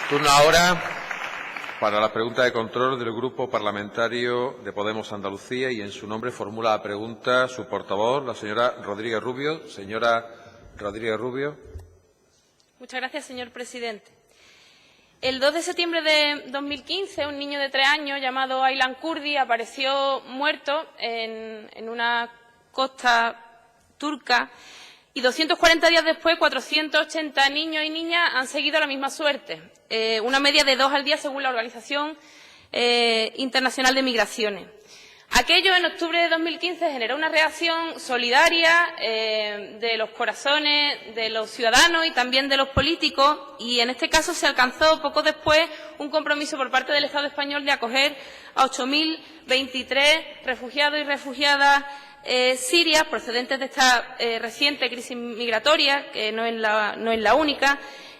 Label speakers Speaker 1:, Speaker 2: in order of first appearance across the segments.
Speaker 1: Turno ahora para la pregunta de control del Grupo Parlamentario de Podemos Andalucía y en su nombre formula la pregunta su portavoz, la señora Rodríguez Rubio. Señora Rodríguez Rubio.
Speaker 2: Muchas gracias, señor presidente. El 2 de septiembre de 2015, un niño de 3 años llamado Aylan Kurdi apareció muerto en una costa turca y 240 días después, 480 niños y niñas han seguido la misma suerte, una media de 2 al día según la Organización Internacional de Migraciones. Aquello en octubre de 2015 generó una reacción solidaria de los corazones de los ciudadanos y también de los políticos y en este caso se alcanzó poco después un compromiso por parte del Estado español de acoger a 8.023 refugiados y refugiadas sirias procedentes de esta reciente crisis migratoria, que no es la única,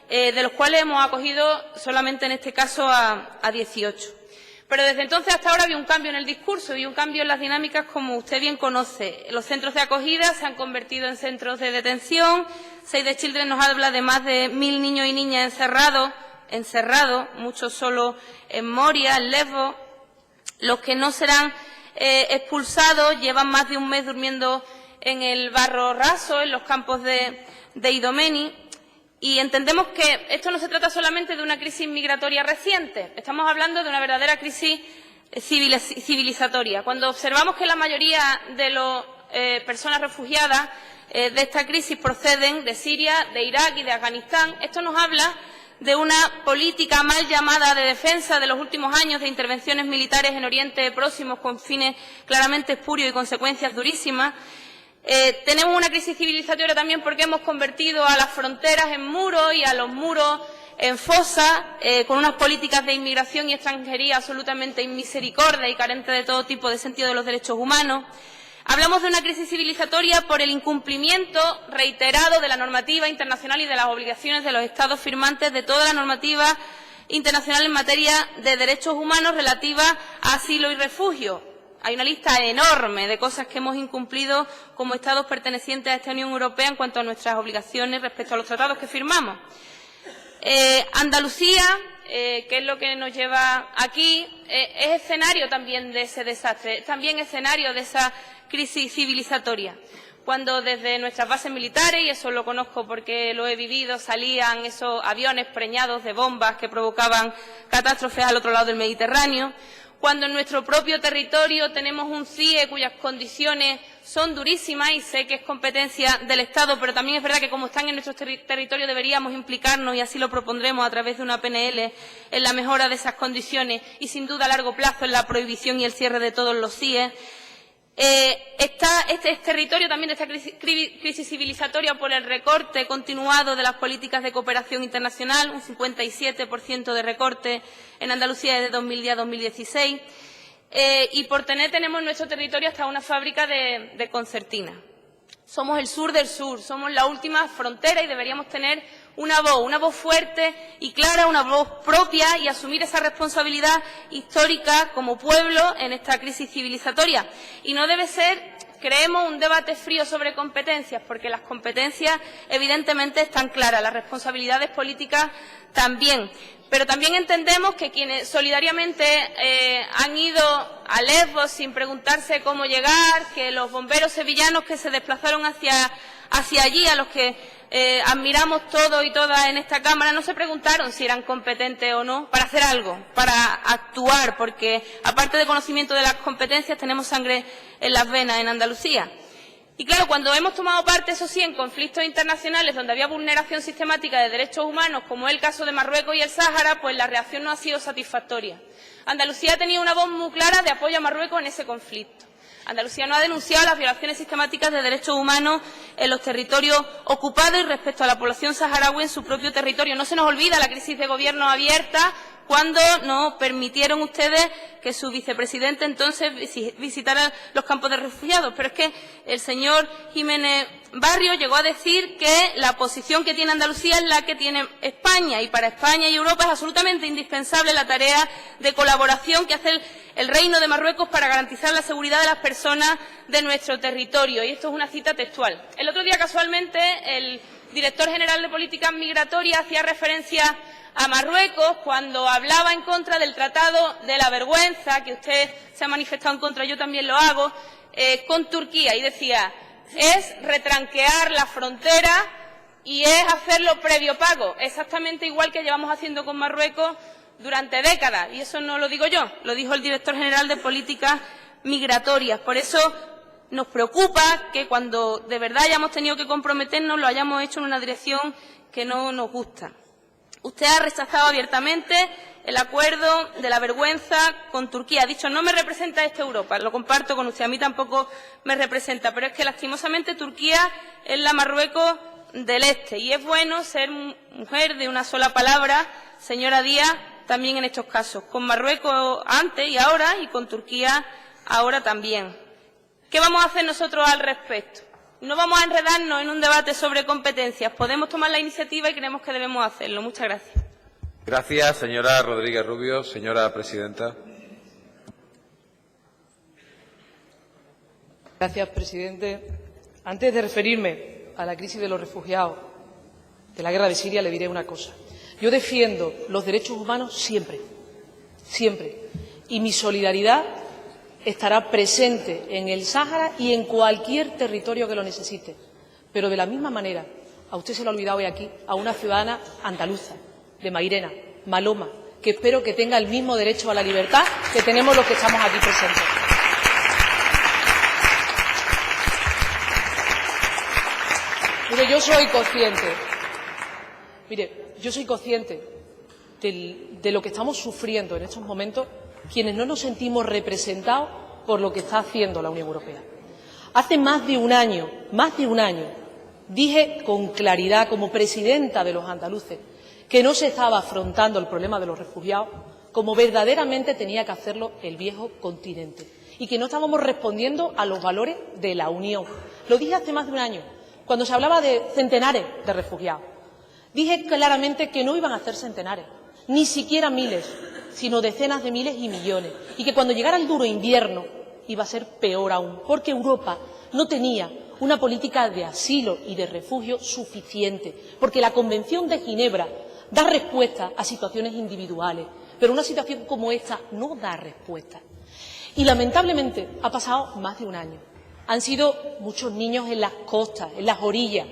Speaker 2: de los cuales hemos acogido solamente en este caso a 18. Pero desde entonces hasta ahora había un cambio en el discurso y un cambio en las dinámicas, como usted bien conoce. Los centros de acogida se han convertido en centros de detención. Save the Children nos habla de más de 1.000 niños y niñas encerrados, muchos solo en Moria, en Lesbos. Los que no serán expulsados llevan más de un mes durmiendo en el barro raso, en los campos de Idomeni. Y entendemos que esto no se trata solamente de una crisis migratoria reciente, estamos hablando de una verdadera crisis civilizatoria. Cuando observamos que la mayoría de las personas refugiadas de esta crisis proceden de Siria, de Irak y de Afganistán, esto nos habla de una política mal llamada de defensa de los últimos años de intervenciones militares en Oriente Próximo con fines claramente espurios y consecuencias durísimas. Tenemos una crisis civilizatoria también porque hemos convertido a las fronteras en muros y a los muros en fosas, con unas políticas de inmigración y extranjería absolutamente inmisericordia y carentes de todo tipo de sentido de los derechos humanos. Hablamos de una crisis civilizatoria por el incumplimiento reiterado de la normativa internacional y de las obligaciones de los Estados firmantes de toda la normativa internacional en materia de derechos humanos relativa a asilo y refugio. Hay una lista enorme de cosas que hemos incumplido como Estados pertenecientes a esta Unión Europea en cuanto a nuestras obligaciones respecto a los tratados que firmamos. Andalucía, que es lo que nos lleva aquí, es escenario también de ese desastre, es también escenario de esa crisis civilizatoria. Cuando desde nuestras bases militares, y eso lo conozco porque lo he vivido, salían esos aviones preñados de bombas que provocaban catástrofes al otro lado del Mediterráneo. Cuando en nuestro propio territorio tenemos un CIE cuyas condiciones son durísimas y sé que es competencia del Estado, pero también es verdad que como están en nuestro territorio deberíamos implicarnos y así lo propondremos a través de una PNL en la mejora de esas condiciones y sin duda a largo plazo en la prohibición y el cierre de todos los CIE. Este territorio también de esta crisis civilizatoria por el recorte continuado de las políticas de cooperación internacional, un 57% de recorte en Andalucía desde 2010 a 2016, y por tenemos en nuestro territorio hasta una fábrica de concertina. Somos el sur del sur, somos la última frontera y deberíamos tener una voz fuerte y clara, una voz propia y asumir esa responsabilidad histórica como pueblo en esta crisis civilizatoria. Y no debe ser, creemos, un debate frío sobre competencias, porque las competencias evidentemente están claras, las responsabilidades políticas también. Pero también entendemos que quienes solidariamente han ido a Lesbos sin preguntarse cómo llegar, que los bomberos sevillanos que se desplazaron hacia allí, a los que admiramos todos y todas en esta Cámara, no se preguntaron si eran competentes o no para hacer algo, para actuar, porque aparte de conocimiento de las competencias tenemos sangre en las venas en Andalucía. Y claro, cuando hemos tomado parte, eso sí, en conflictos internacionales donde había vulneración sistemática de derechos humanos, como es el caso de Marruecos y el Sáhara, pues la reacción no ha sido satisfactoria. Andalucía ha tenido una voz muy clara de apoyo a Marruecos en ese conflicto. Andalucía no ha denunciado las violaciones sistemáticas de derechos humanos en los territorios ocupados y respecto a la población saharaui en su propio territorio. No se nos olvida la crisis de gobierno abierta cuando no permitieron ustedes que su vicepresidente entonces visitara los campos de refugiados. Pero es que el señor Jiménez Barrio llegó a decir que la posición que tiene Andalucía es la que tiene España y para España y Europa es absolutamente indispensable la tarea de colaboración que hace el Reino de Marruecos para garantizar la seguridad de las personas de nuestro territorio. Y esto es una cita textual. El otro día, casualmente, el director general de Políticas Migratorias hacía referencia a Marruecos cuando hablaba en contra del Tratado de la Vergüenza, que usted se ha manifestado en contra, yo también lo hago, con Turquía, y decía, es retranquear la frontera y es hacerlo previo pago, exactamente igual que llevamos haciendo con Marruecos durante décadas. Y eso no lo digo yo, lo dijo el director general de Políticas Migratorias. Por eso nos preocupa que cuando de verdad hayamos tenido que comprometernos lo hayamos hecho en una dirección que no nos gusta. Usted ha rechazado abiertamente el acuerdo de la vergüenza con Turquía. Ha dicho, no me representa esta Europa. Lo comparto con usted, a mí tampoco me representa. Pero es que, lastimosamente, Turquía es la Marruecos del Este. Y es bueno ser mujer de una sola palabra, señora Díaz, también en estos casos. Con Marruecos antes y ahora, y con Turquía ahora también. ¿Qué vamos a hacer nosotros al respecto? No vamos a enredarnos en un debate sobre competencias. Podemos tomar la iniciativa y creemos que debemos hacerlo. Muchas gracias.
Speaker 1: Gracias, señora Rodríguez Rubio. Señora presidenta.
Speaker 3: Gracias, presidente. Antes de referirme a la crisis de los refugiados de la guerra de Siria, le diré una cosa. Yo defiendo los derechos humanos siempre, siempre. Y mi solidaridad estará presente en el Sáhara y en cualquier territorio que lo necesite. Pero de la misma manera, a usted se le ha olvidado hoy aquí, a una ciudadana andaluza, de Mairena, Maloma, que espero que tenga el mismo derecho a la libertad que tenemos los que estamos aquí presentes. Mire, yo soy consciente de lo que estamos sufriendo en estos momentos quienes no nos sentimos representados por lo que está haciendo la Unión Europea. Hace más de un año, dije con claridad, como presidenta de los andaluces, que no se estaba afrontando el problema de los refugiados como verdaderamente tenía que hacerlo el viejo continente y que no estábamos respondiendo a los valores de la Unión. Lo dije hace más de un año, cuando se hablaba de centenares de refugiados. Dije claramente que no iban a hacer centenares, ni siquiera miles, sino decenas de miles y millones, y que cuando llegara el duro invierno iba a ser peor aún, porque Europa no tenía una política de asilo y de refugio suficiente, porque la Convención de Ginebra da respuesta a situaciones individuales, pero una situación como esta no da respuesta. Y lamentablemente ha pasado más de un año. Han sido muchos niños en las costas, en las orillas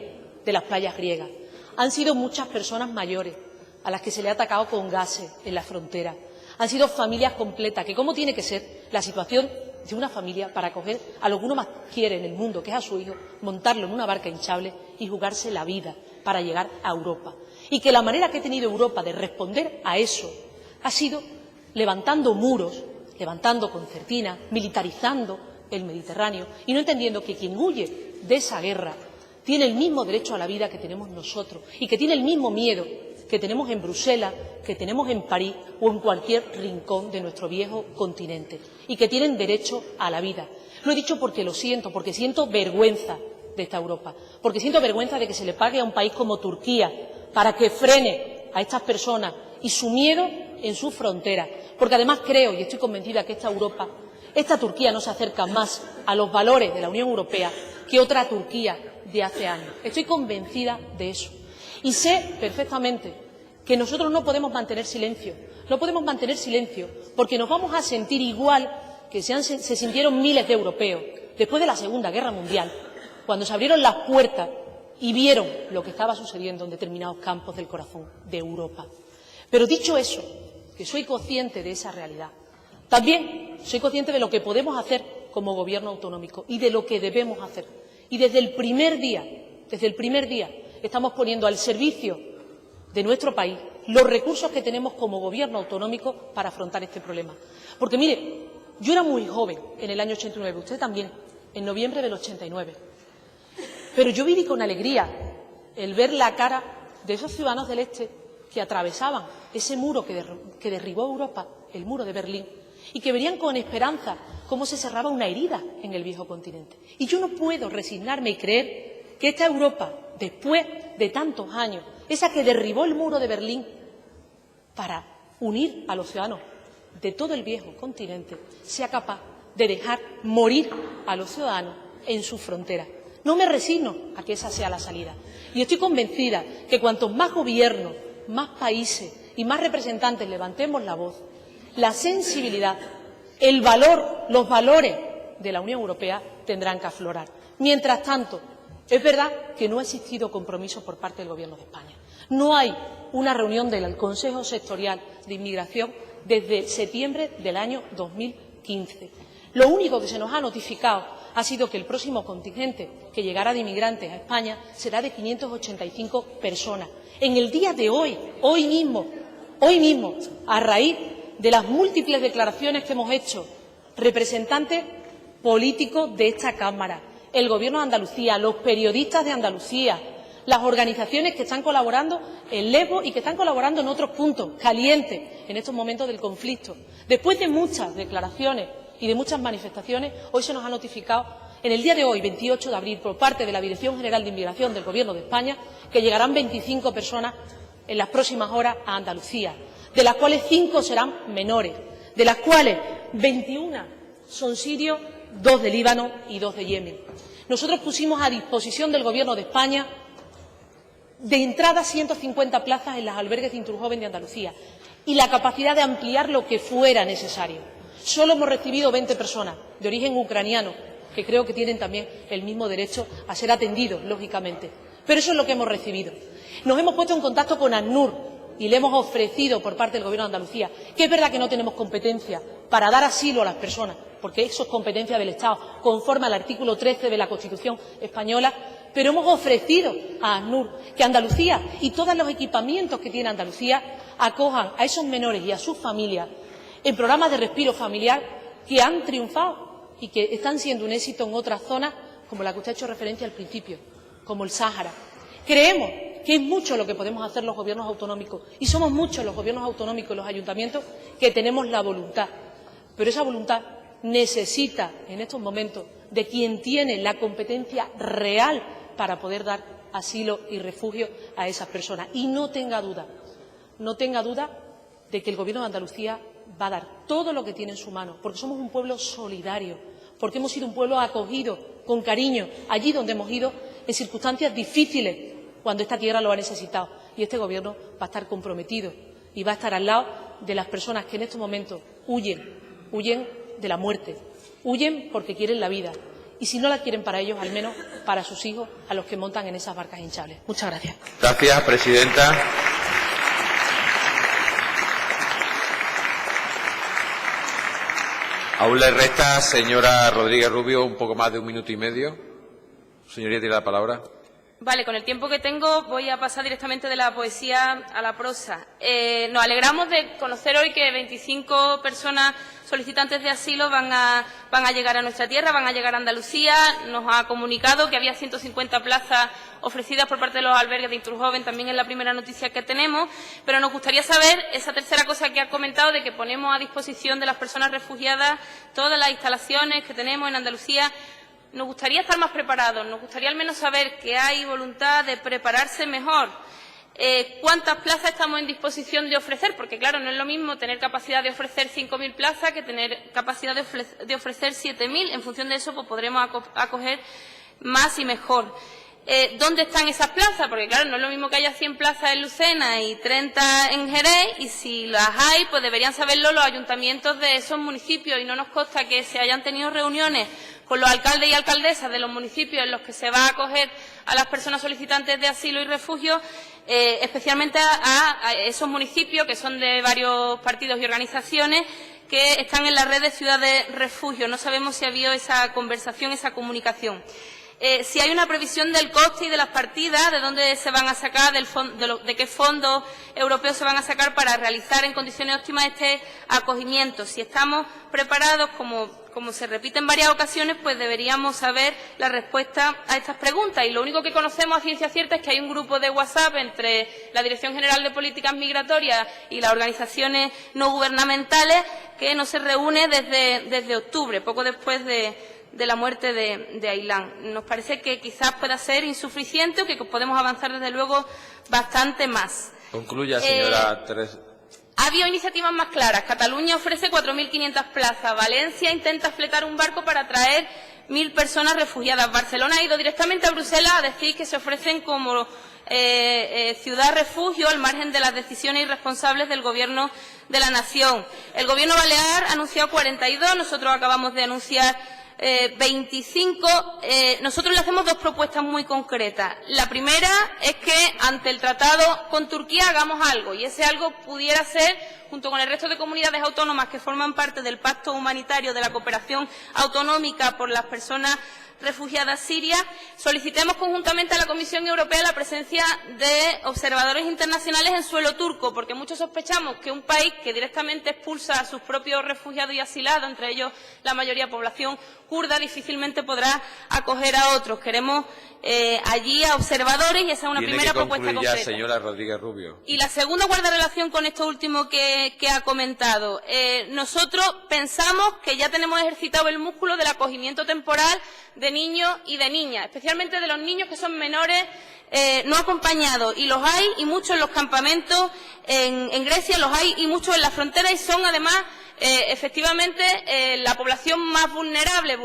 Speaker 3: de las playas griegas. Han sido muchas personas mayores a las que se le ha atacado con gases en la frontera. Han sido familias completas, que cómo tiene que ser la situación de una familia para acoger a lo que uno más quiere en el mundo, que es a su hijo, montarlo en una barca hinchable y jugarse la vida para llegar a Europa. Y que la manera que ha tenido Europa de responder a eso ha sido levantando muros, levantando concertinas, militarizando el Mediterráneo y no entendiendo que quien huye de esa guerra tiene el mismo derecho a la vida que tenemos nosotros y que tiene el mismo miedo que tenemos en Bruselas, que tenemos en París o en cualquier rincón de nuestro viejo continente y que tienen derecho a la vida. Lo he dicho porque lo siento, porque siento vergüenza de esta Europa, porque siento vergüenza de que se le pague a un país como Turquía para que frene a estas personas y su miedo en sus fronteras, porque además creo y estoy convencida que esta Europa, esta Turquía no se acerca más a los valores de la Unión Europea que otra Turquía de hace años. Estoy convencida de eso. Y sé perfectamente que nosotros no podemos mantener silencio. No podemos mantener silencio porque nos vamos a sentir igual que se sintieron miles de europeos después de la Segunda Guerra Mundial, cuando se abrieron las puertas y vieron lo que estaba sucediendo en determinados campos del corazón de Europa. Pero dicho eso, que soy consciente de esa realidad, también soy consciente de lo que podemos hacer como Gobierno autonómico y de lo que debemos hacer. Y desde el primer día, estamos poniendo al servicio de nuestro país los recursos que tenemos como Gobierno autonómico para afrontar este problema. Porque, mire, yo era muy joven en el año 89, usted también, en noviembre del 89. Pero yo viví con alegría el ver la cara de esos ciudadanos del Este que atravesaban ese muro que derribó Europa, el muro de Berlín, y que verían con esperanza cómo se cerraba una herida en el viejo continente. Y yo no puedo resignarme y creer que esta Europa, después de tantos años, esa que derribó el muro de Berlín para unir a los ciudadanos de todo el viejo continente, sea capaz de dejar morir a los ciudadanos en sus fronteras. No me resigno a que esa sea la salida. Y estoy convencida que cuantos más gobiernos, más países y más representantes levantemos la voz, la sensibilidad, el valor, los valores de la Unión Europea tendrán que aflorar. Mientras tanto, es verdad que no ha existido compromiso por parte del Gobierno de España. No hay una reunión del Consejo Sectorial de Inmigración desde septiembre del año 2015. Lo único que se nos ha notificado ha sido que el próximo contingente que llegará de inmigrantes a España será de 585 personas. En el día de hoy, hoy mismo, a raíz de las múltiples declaraciones que hemos hecho representantes políticos de esta Cámara, el Gobierno de Andalucía, los periodistas de Andalucía, las organizaciones que están colaborando en Lesbos y que están colaborando en otros puntos calientes en estos momentos del conflicto. Después de muchas declaraciones y de muchas manifestaciones, hoy se nos ha notificado, en el día de hoy, 28 de abril, por parte de la Dirección General de Inmigración del Gobierno de España, que llegarán 25 personas en las próximas horas a Andalucía, de las cuales 5 serán menores, de las cuales 21 son sirios, 2 de Líbano y 2 de Yemen. Nosotros pusimos a disposición del Gobierno de España de entrada 150 plazas en los albergues de Inturjoven de Andalucía y la capacidad de ampliar lo que fuera necesario. Solo hemos recibido 20 personas de origen ucraniano, que creo que tienen también el mismo derecho a ser atendidos, lógicamente. Pero eso es lo que hemos recibido. Nos hemos puesto en contacto con ACNUR y le hemos ofrecido por parte del Gobierno de Andalucía, que es verdad que no tenemos competencia para dar asilo a las personas, porque eso es competencia del Estado, conforme al artículo 13 de la Constitución española, pero hemos ofrecido a ACNUR que Andalucía y todos los equipamientos que tiene Andalucía acojan a esos menores y a sus familias en programas de respiro familiar que han triunfado y que están siendo un éxito en otras zonas, como la que usted ha hecho referencia al principio, como el Sáhara. Creemos que es mucho lo que podemos hacer los gobiernos autonómicos y somos muchos los gobiernos autonómicos y los ayuntamientos que tenemos la voluntad, pero esa voluntad necesita en estos momentos de quien tiene la competencia real para poder dar asilo y refugio a esas personas. Y no tenga duda de que el Gobierno de Andalucía va a dar todo lo que tiene en su mano, porque somos un pueblo solidario, porque hemos sido un pueblo acogido con cariño allí donde hemos ido en circunstancias difíciles cuando esta tierra lo ha necesitado. Y este Gobierno va a estar comprometido y va a estar al lado de las personas que en estos momentos huyen de la muerte, huyen porque quieren la vida. Y si no la quieren para ellos, al menos para sus hijos, a los que montan en esas barcas hinchables. Muchas gracias.
Speaker 1: Gracias, presidenta. Aún le resta, señora Rodríguez Rubio, un poco más de 1 minuto y medio. Señoría, tiene la palabra.
Speaker 2: Vale, con el tiempo que tengo voy a pasar directamente de la poesía a la prosa. Nos alegramos de conocer hoy que 25 personas solicitantes de asilo van a llegar a nuestra tierra, van a llegar a Andalucía. Nos ha comunicado que había 150 plazas ofrecidas por parte de los albergues de Inturjoven, también es la primera noticia que tenemos, pero nos gustaría saber esa tercera cosa que ha comentado de que ponemos a disposición de las personas refugiadas todas las instalaciones que tenemos en Andalucía. Nos gustaría estar más preparados, nos gustaría al menos saber que hay voluntad de prepararse mejor. ¿Cuántas plazas estamos en disposición de ofrecer? Porque, claro, no es lo mismo tener capacidad de ofrecer 5.000 plazas que tener capacidad de ofrecer 7.000. En función de eso, pues podremos acoger más y mejor. ¿Dónde están esas plazas? Porque, claro, no es lo mismo que haya 100 plazas en Lucena y 30 en Jerez, y si las hay, pues deberían saberlo los ayuntamientos de esos municipios, y no nos consta que se hayan tenido reuniones con los alcaldes y alcaldesas de los municipios en los que se va a acoger a las personas solicitantes de asilo y refugio, especialmente a esos municipios que son de varios partidos y organizaciones que están en la red de ciudades refugio. No sabemos si ha habido esa conversación, esa comunicación. Si hay una previsión del coste y de las partidas, de dónde se van a sacar, de qué fondos europeos se van a sacar para realizar en condiciones óptimas este acogimiento. Si estamos preparados, como se repite en varias ocasiones, pues deberíamos saber la respuesta a estas preguntas. Y lo único que conocemos a ciencia cierta es que hay un grupo de WhatsApp entre la Dirección General de Políticas Migratorias y las organizaciones no gubernamentales que no se reúne desde octubre, poco después de la muerte de Aylán. Nos parece que quizás pueda ser insuficiente o que podemos avanzar, desde luego, bastante más.
Speaker 1: Concluya, señora Teresa.
Speaker 2: Ha habido iniciativas más claras. Cataluña ofrece 4.500 plazas. Valencia intenta fletar un barco para traer 1.000 personas refugiadas. Barcelona ha ido directamente a Bruselas a decir que se ofrecen como ciudad refugio al margen de las decisiones irresponsables del Gobierno de la Nación. El Gobierno balear ha anunciado 42, nosotros acabamos de anunciar 25. Nosotros le hacemos dos propuestas muy concretas. La primera es que ante el tratado con Turquía hagamos algo, y ese algo pudiera ser, junto con el resto de comunidades autónomas que forman parte del Pacto Humanitario de la Cooperación Autonómica por las Personas Refugiadas Sirias, solicitemos conjuntamente a la Comisión Europea la presencia de observadores internacionales en suelo turco, porque muchos sospechamos que un país que directamente expulsa a sus propios refugiados y asilados, entre ellos la mayoría población kurda, difícilmente podrá acoger a otros. Queremos allí a observadores, y esa es una primera propuesta concreta.
Speaker 1: Señora Rodríguez Rubio.
Speaker 2: Y la segunda guarda relación con esto último que ha comentado. Nosotros pensamos que ya tenemos ejercitado el músculo del acogimiento temporal de niños y de niñas, especialmente de los niños que son menores no acompañados, y los hay, y muchos en los campamentos en Grecia, los hay y muchos en la frontera, y son además efectivamente la población más vulnerable,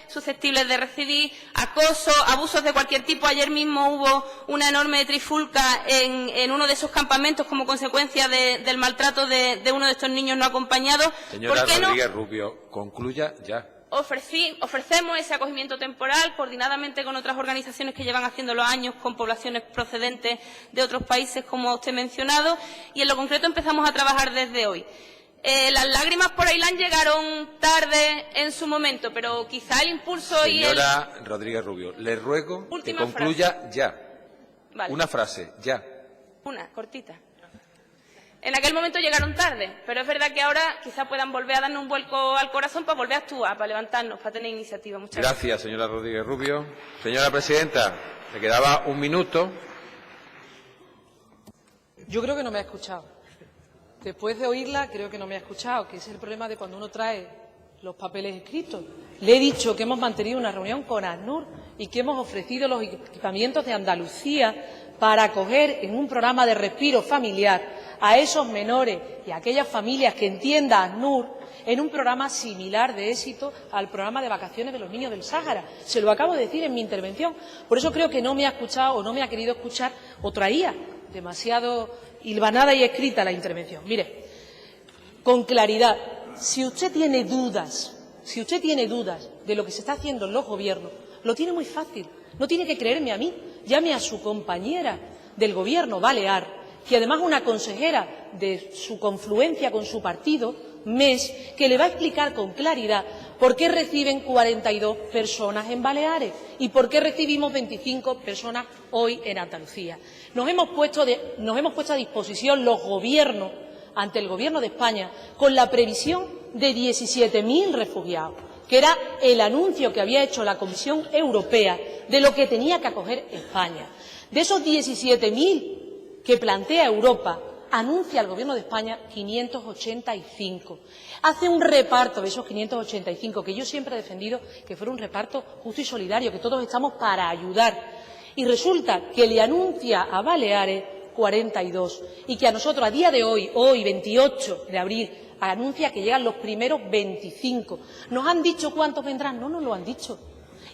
Speaker 2: susceptibles de recibir acoso, abusos de cualquier tipo. Ayer mismo hubo una enorme trifulca en uno de esos campamentos como consecuencia del maltrato de uno de estos niños no acompañados.
Speaker 1: Señora Rodríguez Rubio, concluya ya.
Speaker 2: Ofrecemos ese acogimiento temporal coordinadamente con otras organizaciones que llevan haciéndolo años, con poblaciones procedentes de otros países, como usted ha mencionado, y en lo concreto empezamos a trabajar desde hoy. Las lágrimas por Ailán llegaron tarde en su momento, pero quizá el impulso y el...
Speaker 1: Señora Rodríguez Rubio, le ruego que concluya ya.
Speaker 2: Vale.
Speaker 1: Una frase, ya.
Speaker 2: Una, cortita. En aquel momento llegaron tarde, pero es verdad que ahora quizá puedan volver a darnos un vuelco al corazón para volver a actuar, para levantarnos, para tener iniciativa. Muchas gracias.
Speaker 1: Gracias, señora Rodríguez Rubio. Señora presidenta, le quedaba un minuto.
Speaker 3: Yo creo que no me ha escuchado. Después de oírla, creo que no me ha escuchado, que ese es el problema de cuando uno trae los papeles escritos. Le he dicho que hemos mantenido una reunión con ACNUR y que hemos ofrecido los equipamientos de Andalucía para acoger en un programa de respiro familiar a esos menores y a aquellas familias que entienda ACNUR en un programa similar de éxito al programa de vacaciones de los niños del Sáhara. Se lo acabo de decir en mi intervención. Por eso creo que no me ha escuchado o no me ha querido escuchar, o traía demasiado hilvanada y escrita la intervención. Mire, con claridad, si usted tiene dudas de lo que se está haciendo en los gobiernos, lo tiene muy fácil. No tiene que creerme a mí, llame a su compañera del Gobierno balear, que además es una consejera de su confluencia con su partido, MES, que le va a explicar con claridad por qué reciben 42 personas en Baleares y por qué recibimos 25 personas hoy en Andalucía. Nos hemos puesto a disposición los gobiernos ante el Gobierno de España con la previsión de 17.000 refugiados, que era el anuncio que había hecho la Comisión Europea de lo que tenía que acoger España. De esos 17.000 que plantea Europa, anuncia el Gobierno de España 585. Hace un reparto de esos 585, que yo siempre he defendido que fuera un reparto justo y solidario, que todos estamos para ayudar. Y resulta que le anuncia a Baleares 42 y que a nosotros, a día de hoy 28 de abril, anuncia que llegan los primeros 25. ¿Nos han dicho cuántos vendrán? No nos lo han dicho.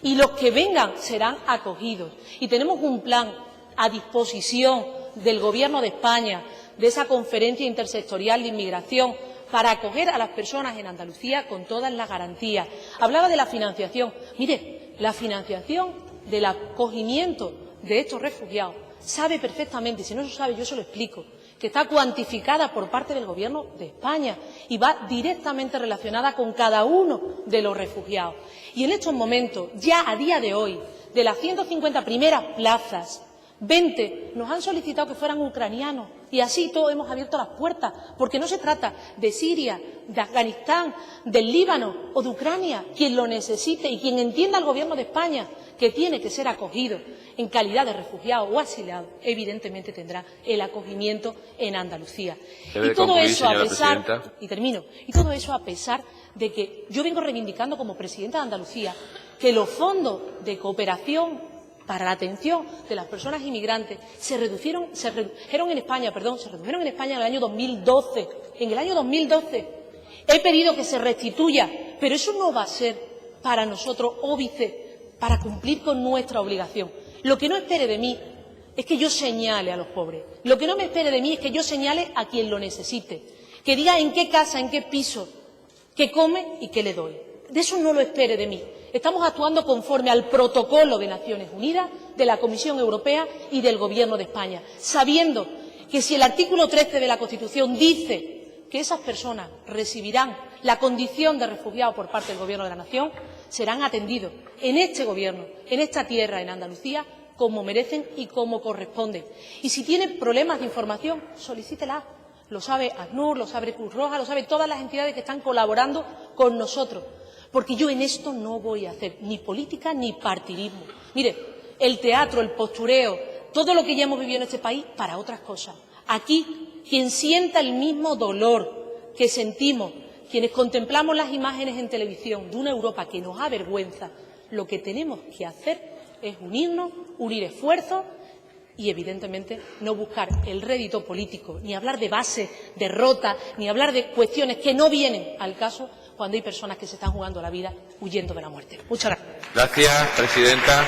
Speaker 3: Y los que vengan serán acogidos. Y tenemos un plan a disposición del Gobierno de España, de esa conferencia intersectorial de inmigración, para acoger a las personas en Andalucía con todas las garantías. Hablaba de la financiación. Mire, la financiación del acogimiento de estos refugiados sabe perfectamente, si no lo sabe yo se lo explico, que está cuantificada por parte del Gobierno de España y va directamente relacionada con cada uno de los refugiados. Y en estos momentos, ya a día de hoy, de las 150 primeras plazas, 20 nos han solicitado que fueran ucranianos, y así todos hemos abierto las puertas, porque no se trata de Siria, de Afganistán, del Líbano o de Ucrania. Quien lo necesite y quien entienda al Gobierno de España que tiene que ser acogido en calidad de refugiado o asilado, evidentemente tendrá el acogimiento en Andalucía. Y todo eso a pesar, y termino, y todo eso a pesar de que yo vengo reivindicando como presidenta de Andalucía que los fondos de cooperación para la atención de las personas inmigrantes se redujeron en España en el año 2012. En el año 2012 he pedido que se restituya, pero eso no va a ser para nosotros, óbice, para cumplir con nuestra obligación. Lo que no espere de mí es que yo señale a los pobres. Lo que no me espere de mí es que yo señale a quien lo necesite, que diga en qué casa, en qué piso, qué come y qué le doy. De eso no lo espere de mí. Estamos actuando conforme al protocolo de Naciones Unidas, de la Comisión Europea y del Gobierno de España, sabiendo que si el artículo 13 de la Constitución dice que esas personas recibirán la condición de refugiado por parte del Gobierno de la Nación, serán atendidos en este Gobierno, en esta tierra, en Andalucía, como merecen y como corresponde. Y si tienen problemas de información, solicítela. Lo sabe ACNUR, lo sabe Cruz Roja, lo saben todas las entidades que están colaborando con nosotros. Porque yo en esto no voy a hacer ni política ni partidismo. Mire, el teatro, el postureo, todo lo que ya hemos vivido en este país para otras cosas. Aquí, quien sienta el mismo dolor que sentimos, quienes contemplamos las imágenes en televisión de una Europa que nos avergüenza, lo que tenemos que hacer es unirnos, unir esfuerzos y, evidentemente, no buscar el rédito político, ni hablar de base, derrota, ni hablar de cuestiones que no vienen al caso cuando hay personas que se están jugando la vida huyendo de la muerte. Muchas gracias.
Speaker 1: Gracias, presidenta.